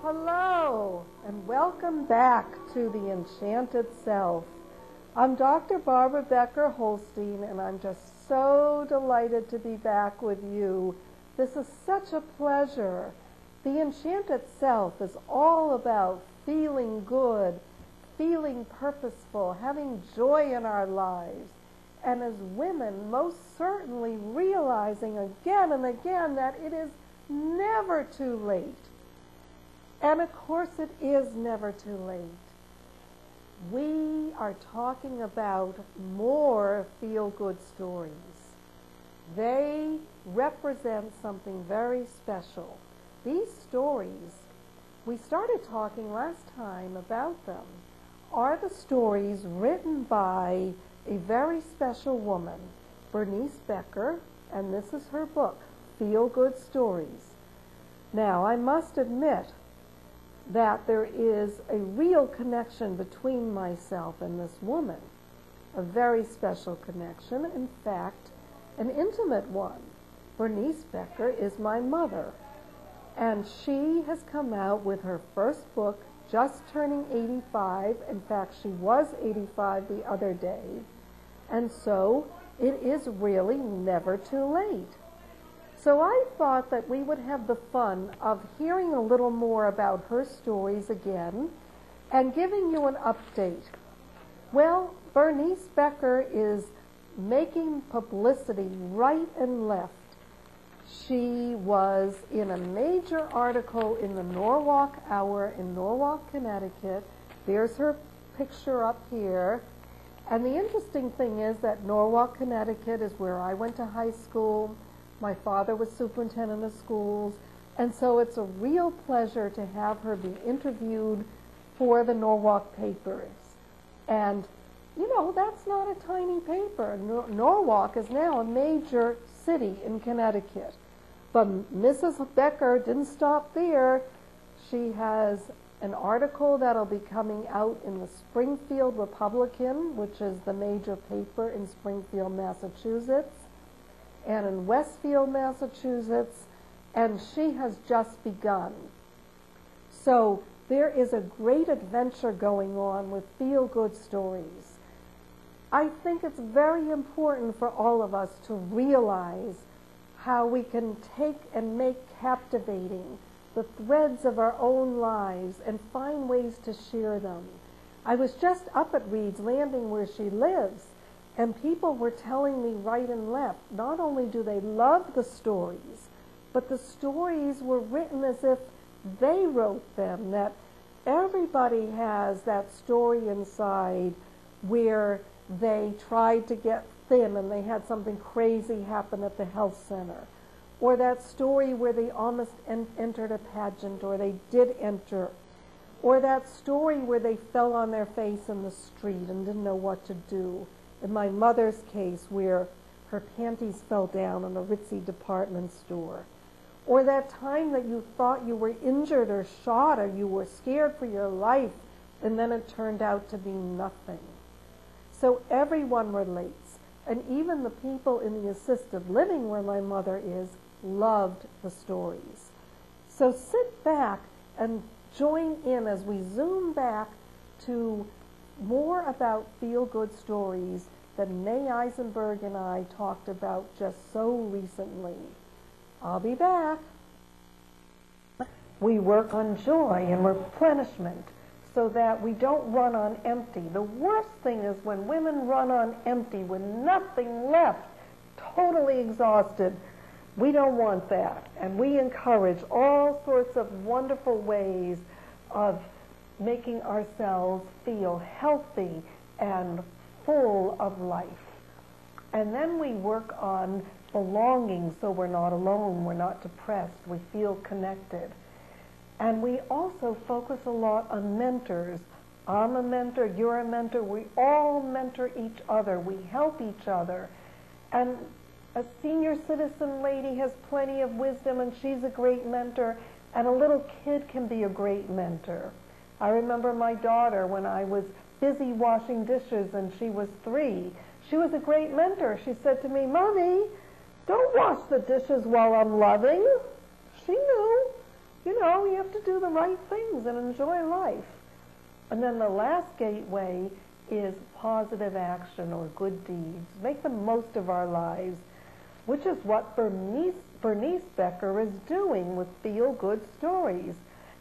Hello, and welcome back to The Enchanted Self. I'm Dr. Barbara Becker Holstein, and I'm just so delighted to be back with you. This is such a pleasure. The Enchanted Self is all about feeling good, feeling purposeful, having joy in our lives, and as women, most certainly realizing again and again that it is never too late. And of course it is never too late. We are talking about more feel-good stories. They represent something very special. These stories, we started talking last time about them, are the stories written by a very special woman, Bernice Becker, and this is her book, Feel Good Stories. Now, I must admit that there is a real connection between myself and this woman, a very special connection, in fact, an intimate one. Bernice Becker is my mother, and she has come out with her first book, just turning 85. In fact, she was 85 the other day, and so it is really never too late. So I thought that we would have the fun of hearing a little more about her stories again and giving you an update. Well, Bernice Becker is making publicity right and left. She was in a major article in the Norwalk Hour in Norwalk, Connecticut. There's her picture up here. And the interesting thing is that Norwalk, Connecticut is where I went to high school. My father was superintendent of schools, and so it's a real pleasure to have her be interviewed for the Norwalk papers. And, you know, that's not a tiny paper. Norwalk is now a major city in Connecticut. But Mrs. Becker didn't stop there. She has an article that'll be coming out in the Springfield Republican, which is the major paper in Springfield, Massachusetts, and in Westfield, Massachusetts, and she has just begun. So there is a great adventure going on with feel-good stories. I think it's very important for all of us to realize how we can take and make captivating the threads of our own lives and find ways to share them. I was just up at Reed's Landing where she lives, and people were telling me right and left, not only do they love the stories, but the stories were written as if they wrote them, that everybody has that story inside where they tried to get thin and they had something crazy happen at the health center, or that story where they almost entered a pageant, or they did enter, or that story where they fell on their face in the street and didn't know what to do. In my mother's case, where her panties fell down in a ritzy department store. Or that time that you thought you were injured or shot, or you were scared for your life, and then it turned out to be nothing. So everyone relates. And even the people in the assisted living where my mother is loved the stories. So sit back and join in as we zoom back to more about feel-good stories that May Eisenberg and I talked about just so recently. I'll be back. We work on joy and replenishment so that we don't run on empty. The worst thing is when women run on empty with nothing left, totally exhausted. We don't want that. And we encourage all sorts of wonderful ways of making ourselves feel healthy and full of life. And then we work on belonging so we're not alone, we're not depressed, we feel connected. And we also focus a lot on mentors. I'm a mentor, you're a mentor, we all mentor each other, we help each other. And a senior citizen lady has plenty of wisdom and she's a great mentor, and a little kid can be a great mentor. I remember my daughter when I was busy washing dishes and she was 3. She was a great mentor. She said to me, "Mommy, don't wash the dishes while I'm loving." She knew, you have to to do the right things and enjoy life. And then the last gateway is positive action or good deeds. Make the most of our lives, which is what Bernice Becker is doing with Feel Good Stories.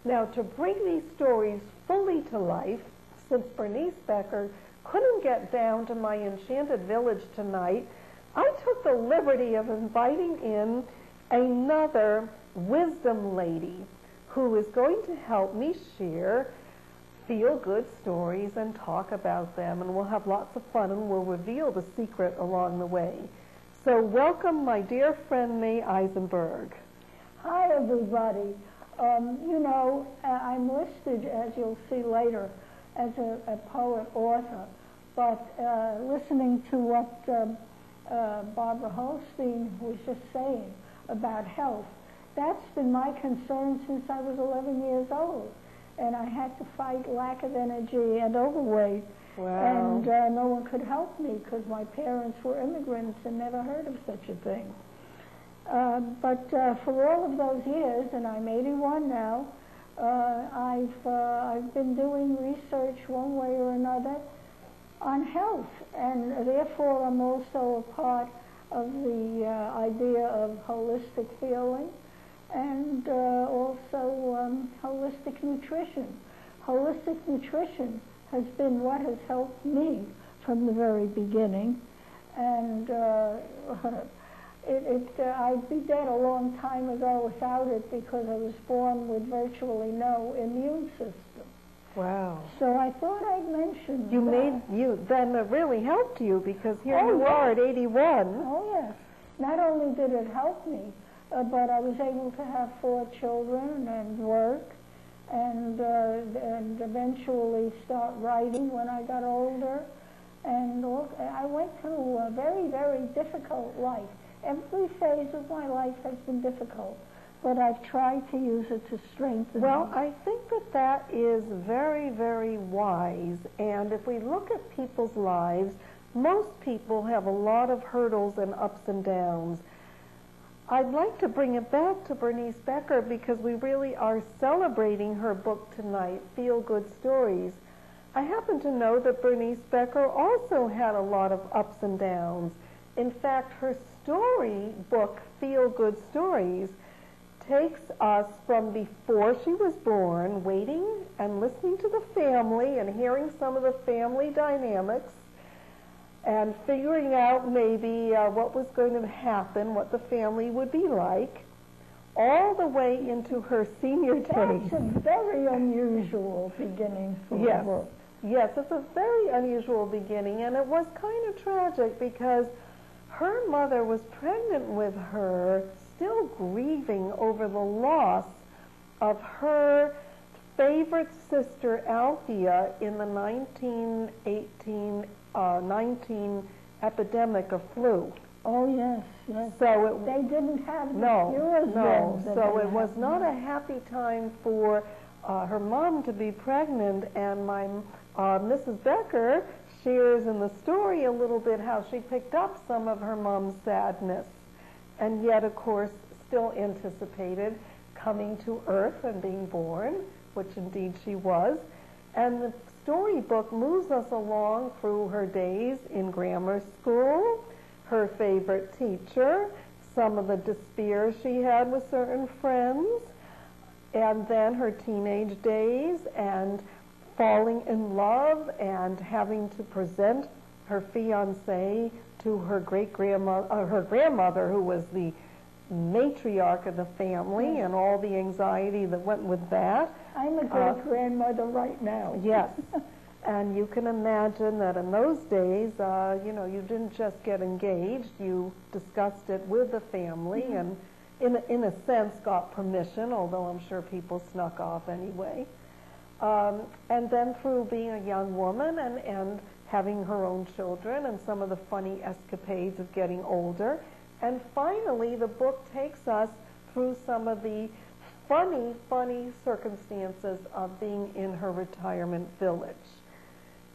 Now, to bring these stories fully to life, since Bernice Becker couldn't get down to my enchanted village tonight, I took the liberty of inviting in another wisdom lady who is going to help me share Feel Good Stories and talk about them, and we'll have lots of fun, and we'll reveal the secret along the way. So welcome my dear friend May Eisenberg. Hi, everybody. I'm listed, as you'll see later, as a poet-author, but listening to what Becker Holstein was just saying about health, that's been my concern since I was 11 years old, and I had to fight lack of energy and overweight. Wow. And no one could help me because my parents were immigrants and never heard of such a thing. But for all of those years, and I'm 81 now, I've been doing research one way or another on health, and therefore I'm also a part of the idea of holistic healing and also holistic nutrition. Holistic nutrition has been what has helped me from the very beginning, and I'd be dead a long time ago without it because I was born with virtually no immune system. Wow. So I thought I'd mention then it really helped you, because here you yes. are at 81. Oh, yes. Not only did it help me, but I was able to have 4 children and work and eventually start writing when I got older. And I went through a very, very difficult life. Every phase of my life has been difficult, but I've tried to use it to strengthen me. Well, I think that is very, very wise. And if we look at people's lives, most people have a lot of hurdles and ups and downs. I'd like to bring it back to Bernice Becker because we really are celebrating her book tonight, Feel Good Stories. I happen to know that Bernice Becker also had a lot of ups and downs. In fact, her story book, Feel Good Stories, takes us from before she was born, waiting and listening to the family and hearing some of the family dynamics and figuring out maybe what was going to happen, what the family would be like, all the way into her senior days. That's a very unusual beginning for yes. a book. Yes, it's a very unusual beginning, and it was kind of tragic because her mother was pregnant with her, still grieving over the loss of her favorite sister, Althea, in the 1918-19 epidemic of flu. Oh, yes, yes. So they didn't have the no. cures then. So it was not a happy time for her mom to be pregnant, and my Mrs. Becker shares in the story a little bit how she picked up some of her mom's sadness, and yet, of course, still anticipated coming to Earth and being born, which indeed she was. And the storybook moves us along through her days in grammar school, her favorite teacher, some of the despair she had with certain friends, and then her teenage days and falling in love and having to present her fiancé to her her grandmother, who was the matriarch of the family, and all the anxiety that went with that. I'm a great-grandmother right now. Yes. And you can imagine that in those days, you didn't just get engaged, you discussed it with the family, and in a sense got permission, although I'm sure people snuck off anyway. And then through being a young woman and having her own children and some of the funny escapades of getting older. And finally, the book takes us through some of the funny circumstances of being in her retirement village.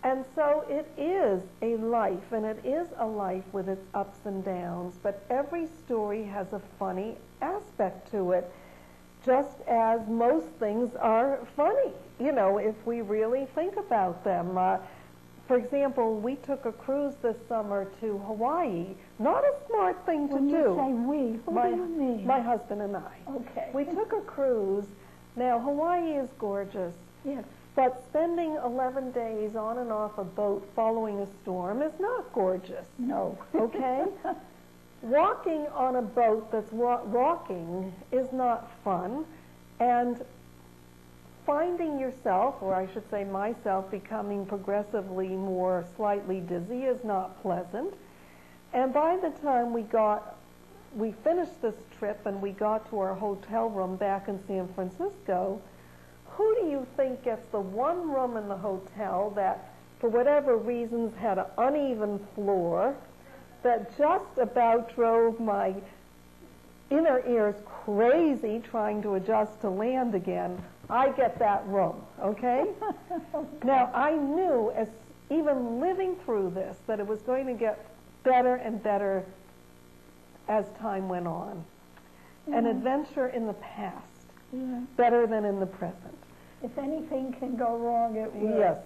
And so it is a life, and it is a life with its ups and downs, but every story has a funny aspect to it. just as most things are funny, you know, if we really think about them. For example, we took a cruise this summer to Hawaii. Not a smart thing to do. When you say we, who do you mean? My husband and I. Okay. We took a cruise. Now, Hawaii is gorgeous. Yes. But spending 11 days on and off a boat following a storm is not gorgeous. No. Okay? Walking on a boat that's rocking is not fun, and finding yourself, or I should say myself, becoming progressively more slightly dizzy is not pleasant. And by the time we finished this trip and we got to our hotel room back in San Francisco, who do you think gets the one room in the hotel that, for whatever reasons, had an uneven floor, that just about drove my inner ears crazy trying to adjust to land again? I get that room, okay? Now, I knew, as even living through this, that it was going to get better and better as time went on. An adventure in the past, better than in the present. If anything can go wrong, it will. Yes.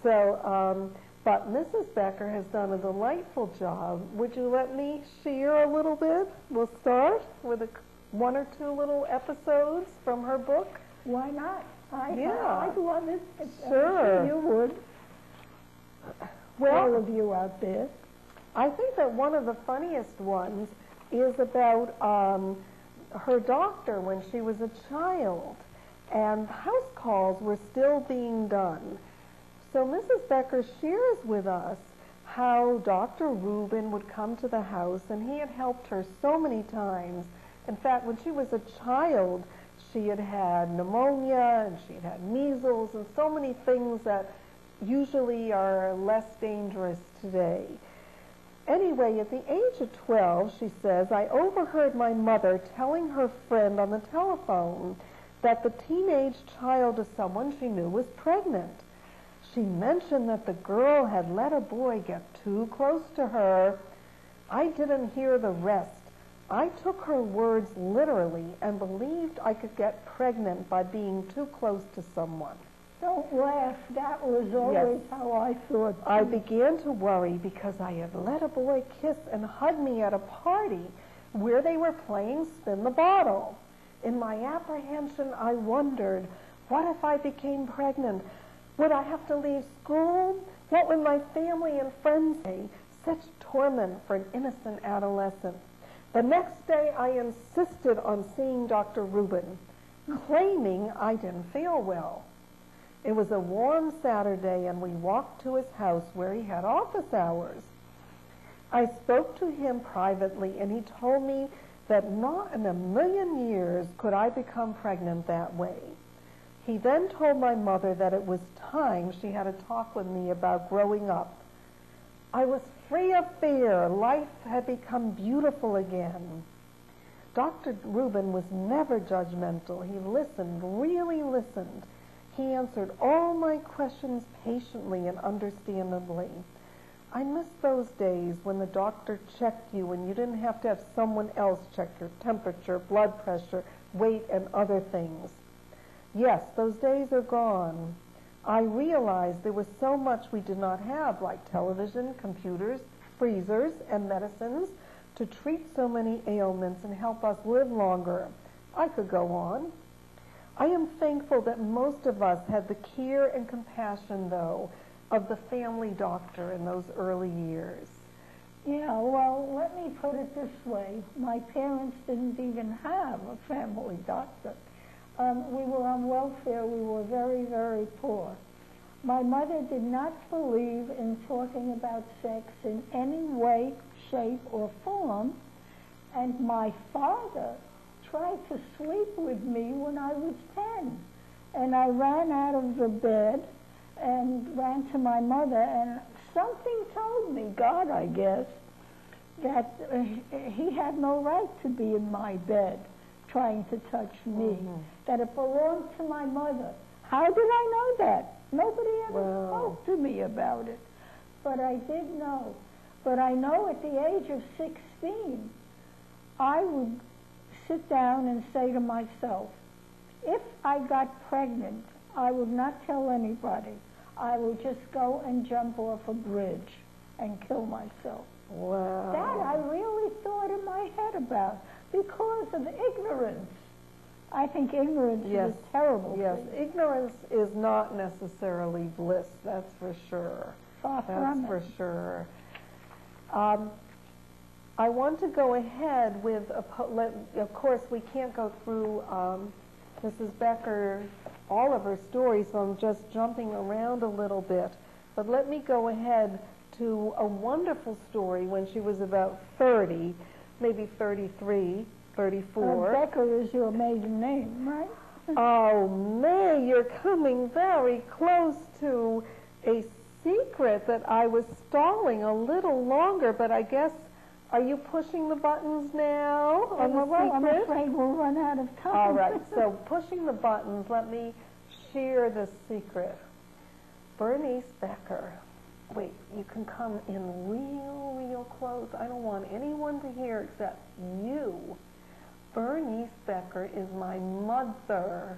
So, but Mrs. Becker has done a delightful job. Would you let me share a little bit? We'll start with one or two little episodes from her book. Why not? Yeah. I'd love it. Sure. You would. Well, all of you out there. I think that one of the funniest ones is about her doctor when she was a child, and house calls were still being done. So Mrs. Becker shares with us how Dr. Rubin would come to the house, and he had helped her so many times. In fact, when she was a child, she had had pneumonia, and she had had measles, and so many things that usually are less dangerous today. Anyway, at the age of 12, she says, I overheard my mother telling her friend on the telephone that the teenage child of someone she knew was pregnant. She mentioned that the girl had let a boy get too close to her. I didn't hear the rest. I took her words literally and believed I could get pregnant by being too close to someone. Don't laugh. That was always how I thought. I began to worry because I had let a boy kiss and hug me at a party where they were playing Spin the Bottle. In my apprehension, I wondered, what if I became pregnant? Would I have to leave school? What would my family and friends say? Such torment for an innocent adolescent. The next day, I insisted on seeing Dr. Rubin, claiming I didn't feel well. It was a warm Saturday, and we walked to his house where he had office hours. I spoke to him privately, and he told me that not in a million years could I become pregnant that way. He then told my mother that it was time she had a talk with me about growing up. I was free of fear. Life had become beautiful again. Dr. Rubin was never judgmental. He listened, really listened. He answered all my questions patiently and understandably. I miss those days when the doctor checked you and you didn't have to have someone else check your temperature, blood pressure, weight, and other things. Yes, those days are gone. I realized there was so much we did not have, like television, computers, freezers, and medicines to treat so many ailments and help us live longer. I could go on. I am thankful that most of us had the care and compassion, though, of the family doctor in those early years. Yeah, well, let me put it this way. My parents didn't even have a family doctor. We were on welfare. We were very, very poor. My mother did not believe in talking about sex in any way, shape, or form, and my father tried to sleep with me when I was 10. And I ran out of the bed and ran to my mother, and something told me, God, I guess, that he had no right to be in my bed trying to touch me, that it belonged to my mother. How did I know that? Nobody ever spoke to me about it. But I did know. But I know at the age of 16, I would sit down and say to myself, if I got pregnant, I would not tell anybody. I would just go and jump off a bridge and kill myself. Wow. That I really thought in my head about because of ignorance. I think ignorance is a terrible Yes, thing. ignorance is not necessarily bliss, that's for sure. Far from That's it. for sure. I want to go ahead with, of course, we can't go through Mrs. Becker, all of her stories, so I'm just jumping around a little bit. But let me go ahead to a wonderful story when she was about 30, maybe 33, 34. Becker is your maiden name, right? Oh, May, you're coming very close to a secret that I was stalling a little longer, but I guess, are you pushing the buttons now on the Well, I'm secret? afraid we'll run out of time. All right, so pushing the buttons, let me share the secret. Bernice Becker. Wait, you can come in real close. I don't want anyone to hear except you. Bernice Becker is my mother.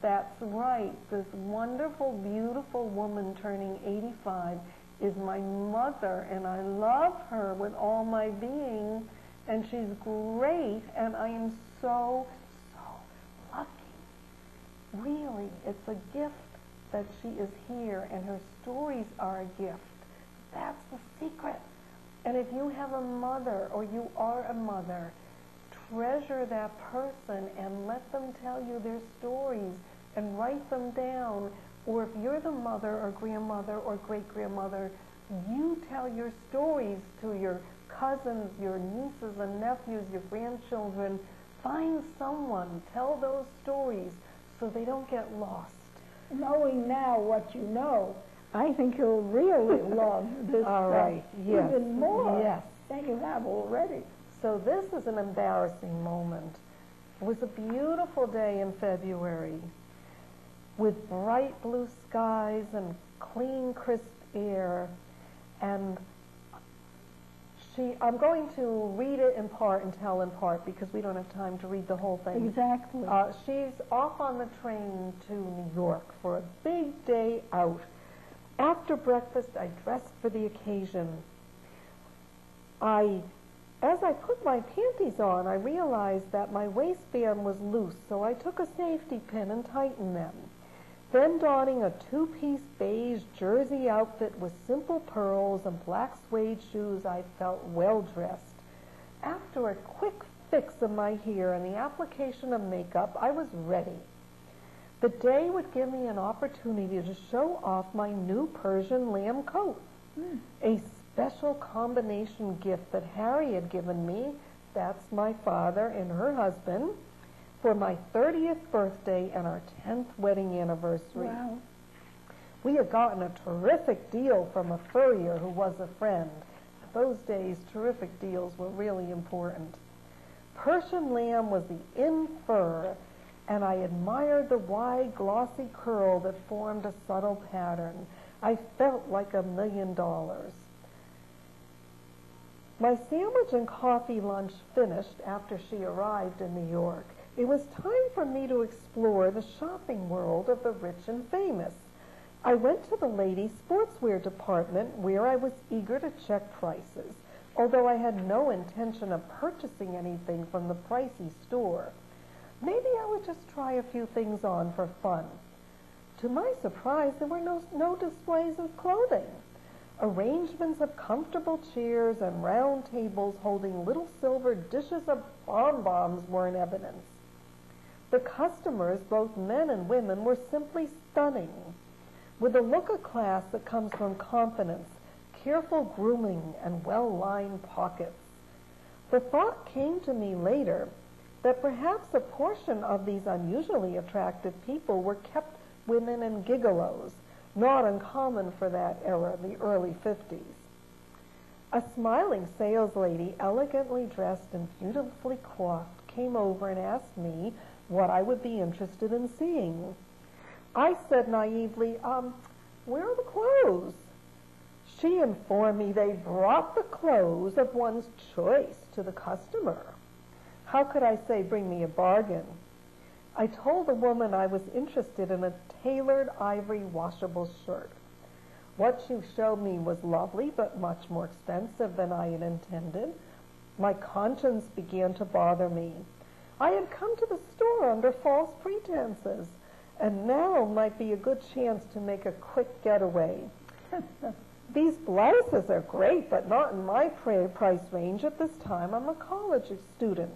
That's right. This wonderful, beautiful woman turning 85 is my mother, and I love her with all my being, and she's great, and I am so lucky. Really, it's a gift that she is here, and her stories are a gift. That's the secret. And if you have a mother, or you are a mother, treasure that person and let them tell you their stories and write them down. Or if you're the mother or grandmother or great-grandmother, you tell your stories to your cousins, your nieces and nephews, your grandchildren. Find someone, tell those stories so they don't get lost. Knowing now what you know, I think you'll really love this All right, yes. even more Yes. than you have already. So this is an embarrassing moment. It was a beautiful day in February with bright blue skies and clean, crisp air. And I'm going to read it in part and tell in part because we don't have time to read the whole thing. Exactly. She's off on the train to New York for a big day out. After breakfast, I dressed for the occasion. As I put my panties on, I realized that my waistband was loose, so I took a safety pin and tightened them. Then donning a two-piece beige jersey outfit with simple pearls and black suede shoes, I felt well-dressed. After a quick fix of my hair and the application of makeup, I was ready. The day would give me an opportunity to show off my new Persian lamb coat, a special combination gift that Harry had given me, that's my father and her husband, for my 30th birthday and our 10th wedding anniversary. Wow. We had gotten a terrific deal from a furrier who was a friend. Those days, terrific deals were really important. Persian lamb was the in fur, and I admired the wide, glossy curl that formed a subtle pattern. I felt like $1 million. My sandwich and coffee lunch finished after she arrived in New York. It was time for me to explore the shopping world of the rich and famous. I went to the ladies' sportswear department where I was eager to check prices, although I had no intention of purchasing anything from the pricey store. Maybe I would just try a few things on for fun. To my surprise, there were no displays of clothing. Arrangements of comfortable chairs and round tables holding little silver dishes of bonbons were in evidence. The customers, both men and women, were simply stunning, with a look of class that comes from confidence, careful grooming, and well-lined pockets. The thought came to me later that perhaps a portion of these unusually attractive people were kept women and gigolos, not uncommon for that era, the early 50s. A smiling sales lady, elegantly dressed and beautifully coiffed, came over and asked me what I would be interested in seeing. I said naively, where are the clothes? She informed me they brought the clothes of one's choice to the customer. How could I say, bring me a bargain? I told the woman I was interested in a tailored ivory washable shirt. What she showed me was lovely, but much more expensive than I had intended. My conscience began to bother me. I had come to the store under false pretenses, and now might be a good chance to make a quick getaway. These blouses are great, but not in my price range at this time. I'm a college student,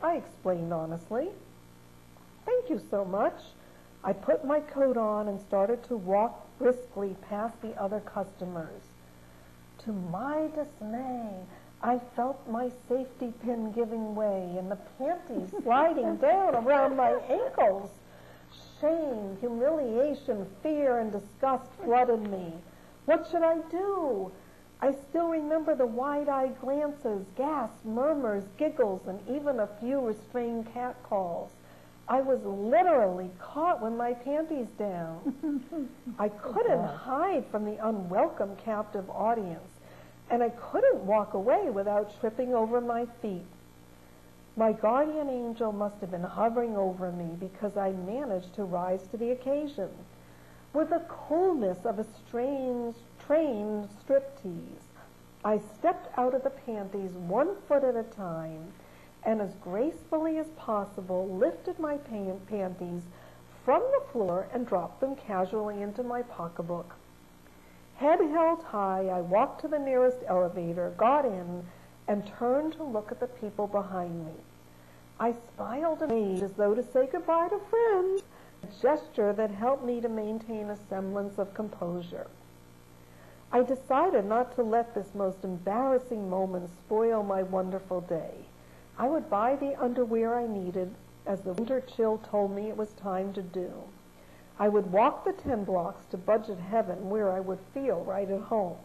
I explained honestly. Thank you so much. I put my coat on and started to walk briskly past the other customers. To my dismay, I felt my safety pin giving way and the panties sliding down around my ankles. Shame, humiliation, fear, and disgust flooded me. What should I do? I still remember the wide-eyed glances, gasps, murmurs, giggles, and even a few restrained catcalls. I was literally caught with my panties down. I couldn't hide from the unwelcome captive audience, and I couldn't walk away without tripping over my feet. My guardian angel must have been hovering over me because I managed to rise to the occasion. With the coolness of a trained striptease, I stepped out of the panties 1 foot at a time and as gracefully as possible lifted my panties from the floor and dropped them casually into my pocketbook. Head held high, I walked to the nearest elevator, got in, and turned to look at the people behind me. I smiled and made as though to say goodbye to friends, a gesture that helped me to maintain a semblance of composure. I decided not to let this most embarrassing moment spoil my wonderful day. I would buy the underwear I needed, as the winter chill told me it was time to do. I would walk the 10 blocks to budget heaven where I would feel right at home.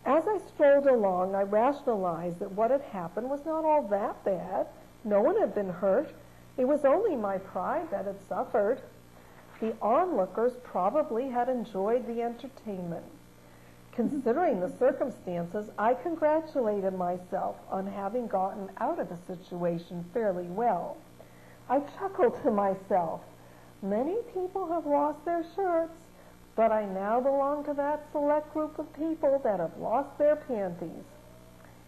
As I strolled along, I rationalized that what had happened was not all that bad. No one had been hurt. It was only my pride that had suffered. The onlookers probably had enjoyed the entertainment. Considering the circumstances, I congratulated myself on having gotten out of the situation fairly well. I chuckled to myself. Many people have lost their shirts, but I now belong to that select group of people that have lost their panties.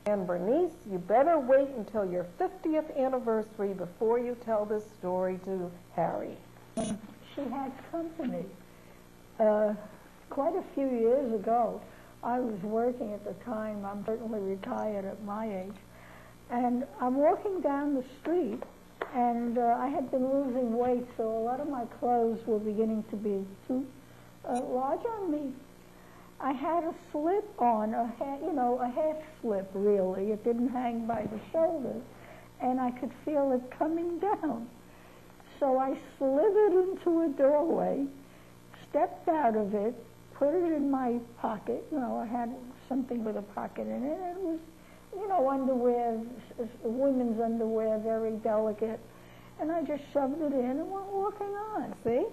And Bernice, you better wait until your 50th anniversary before you tell this story to Harry. She had company. Quite a few years ago, I was working at the time. I'm certainly retired at my age. And I'm walking down the street, and I had been losing weight, so a lot of my clothes were beginning to be too large on me. I had a slip on, a half slip really. It didn't hang by the shoulders, and I could feel it coming down. So I slithered into a doorway, stepped out of it, put it in my pocket. I had something with a pocket in it. It was, underwear, women's underwear, very delicate. And I just shoved it in and went walking on. See?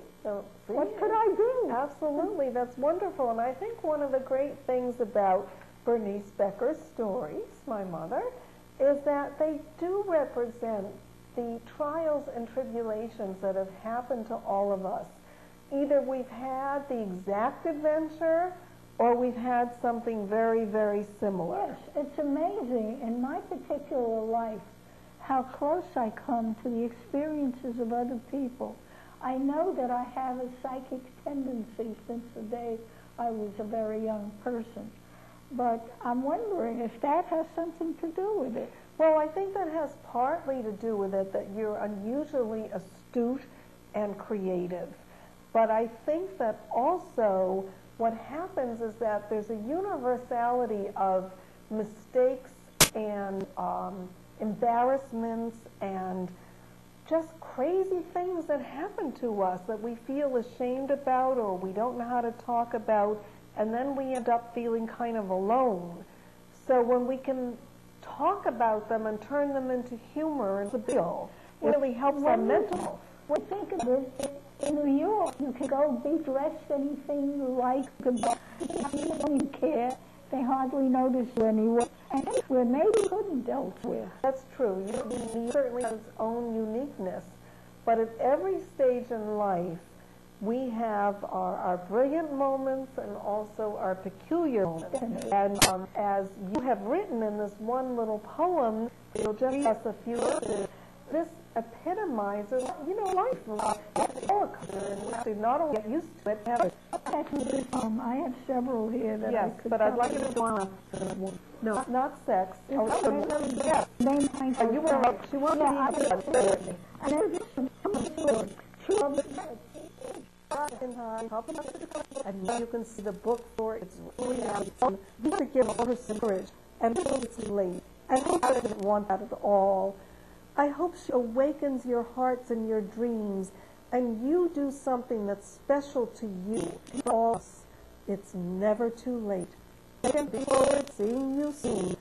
What could I do? Absolutely. That's wonderful. And I think one of the great things about Bernice Becker's stories, my mother, is that they do represent the trials and tribulations that have happened to all of us. Either we've had the exact adventure or we've had something very, very similar. Yes, it's amazing in my particular life how close I come to the experiences of other people. I know that I have a psychic tendency since the day I was a very young person. But I'm wondering if that has something to do with it. Well, I think that has partly to do with it that you're unusually astute and creative. But I think that also what happens is that there's a universality of mistakes and embarrassments and just crazy things that happen to us that we feel ashamed about or we don't know how to talk about, and then we end up feeling kind of alone. So when we can talk about them and turn them into humor and feel, it really helps our mental health. Well, think of it. In New York, you can go be dressed anything you like, you don't care, They hardly notice you anyway. And where maybe couldn't dealt with. That's true. You certainly have its own uniqueness. But at every stage in life, we have our brilliant moments and also our peculiar moments. And as you have written in this one little poem, you'll just ask a few words. This epitomizes, life. And not only get used to it, I have several here that yes, I could but I'd like you to go on. No, not sex. Yes. You were right. She wanted to and now you can see the book for it's really out. You could give her some courage, and it's late. I hope I didn't want that at all. I hope she awakens your hearts and your dreams, and you do something that's special to you. For all of us, it's never too late. I can be forward seeing you soon.